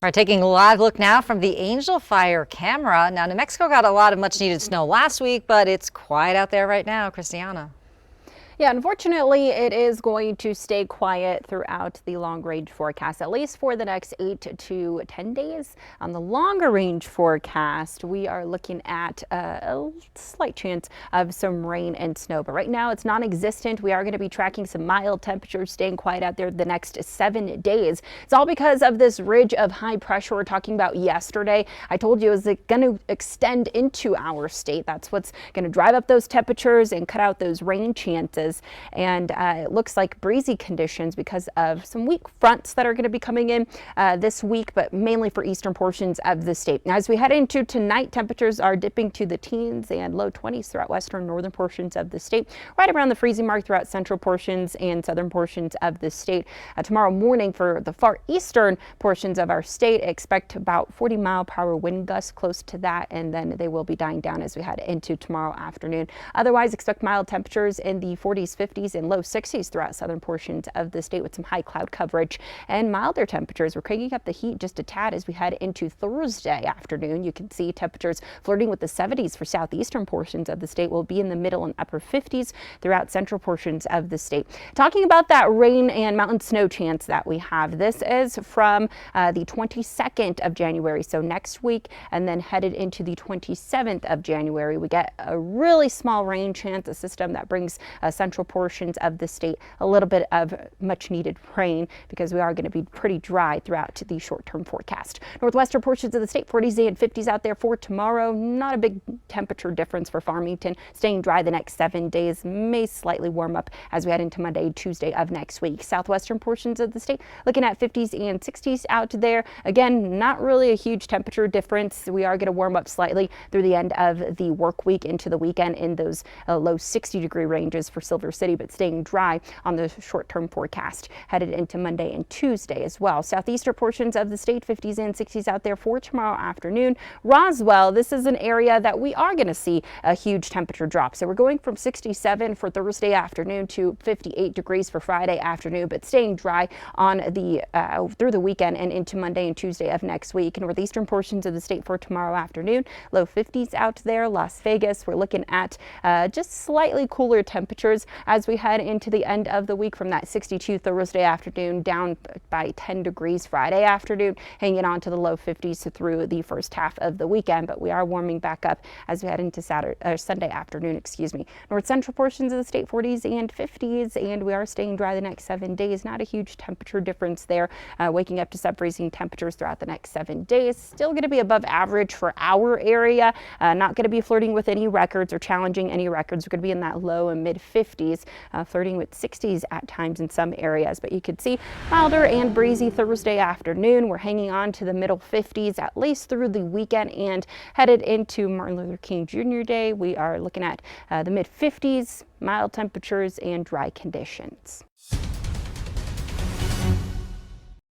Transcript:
We're taking a live look now from the Angel Fire camera. Now, New Mexico got a lot of much needed snow last week, but it's quiet out there right now. Christiana. Yeah, unfortunately, it is going to stay quiet throughout the long range forecast, at least for the next 8 to 10 days. On the longer range forecast, we are looking at a slight chance of some rain and snow. But right now, it's non-existent. We are going to be tracking some mild temperatures staying quiet out there the next 7 days. It's all because of this ridge of high pressure we're talking about yesterday. I told you, is it going to extend into our state? That's what's going to drive up those temperatures and cut out those rain chances. And it looks like breezy conditions because of some weak fronts that are going to be coming in this week, but mainly for eastern portions of the state. Now, as we head into tonight, temperatures are dipping to the teens and low 20s throughout western northern portions of the state, right around the freezing mark throughout central portions and southern portions of the state. Tomorrow morning for the far eastern portions of our state, expect about 40-mile-per-hour wind gusts close to that, and then they will be dying down as we head into tomorrow afternoon. Otherwise, expect mild temperatures in the 40s, 50s, and low 60s throughout southern portions of the state with some high cloud coverage and milder temperatures. We're cranking up the heat just a tad as we head into Thursday afternoon. You can see temperatures flirting with the 70s for southeastern portions of the state. Will be in the middle and upper 50s throughout central portions of the state. Talking about that rain and mountain snow chance that we have, this is from the 22nd of January, so next week, and then headed into the 27th of January. We get a really small rain chance, a system that brings central portions of the state a little bit of much needed rain because we are going to be pretty dry throughout the short-term forecast. Northwestern portions of the state, 40s and 50s out there for tomorrow. Not a big temperature difference for Farmington. Staying dry the next 7 days, may slightly warm up as we head into Monday, Tuesday of next week. Southwestern portions of the state looking at 50s and 60s out there. Again, not really a huge temperature difference. We are going to warm up slightly through the end of the work week into the weekend in those low 60-degree ranges for Silver City, but staying dry on the short-term forecast headed into Monday and Tuesday as well. Southeastern portions of the state, 50s and 60s out there for tomorrow afternoon. Roswell, this is an area that we are going to see a huge temperature drop. So we're going from 67 for Thursday afternoon to 58 degrees for Friday afternoon, but staying dry on the through the weekend and into Monday and Tuesday of next week. Northeastern portions of the state for tomorrow afternoon, low 50s out there. Las Vegas, we're looking at just slightly cooler temperatures as we head into the end of the week from that 62 Thursday afternoon down by 10 degrees Friday afternoon, hanging on to the low 50s through the first half of the weekend, but we are warming back up as we head into Sunday afternoon, North central portions of the state, 40s and 50s, and we are staying dry the next 7 days. Not a huge temperature difference there, waking up to sub-freezing temperatures throughout the next 7 days. Still going to be above average for our area, not going to be flirting with any records or challenging any records. We're going to be in that low and mid 50s, flirting with 60s at times in some areas, but you could see milder and breezy Thursday afternoon. We're hanging on to the middle 50s at least through the weekend and headed into Martin Luther King Jr. Day. We are looking at the mid 50s, mild temperatures and dry conditions.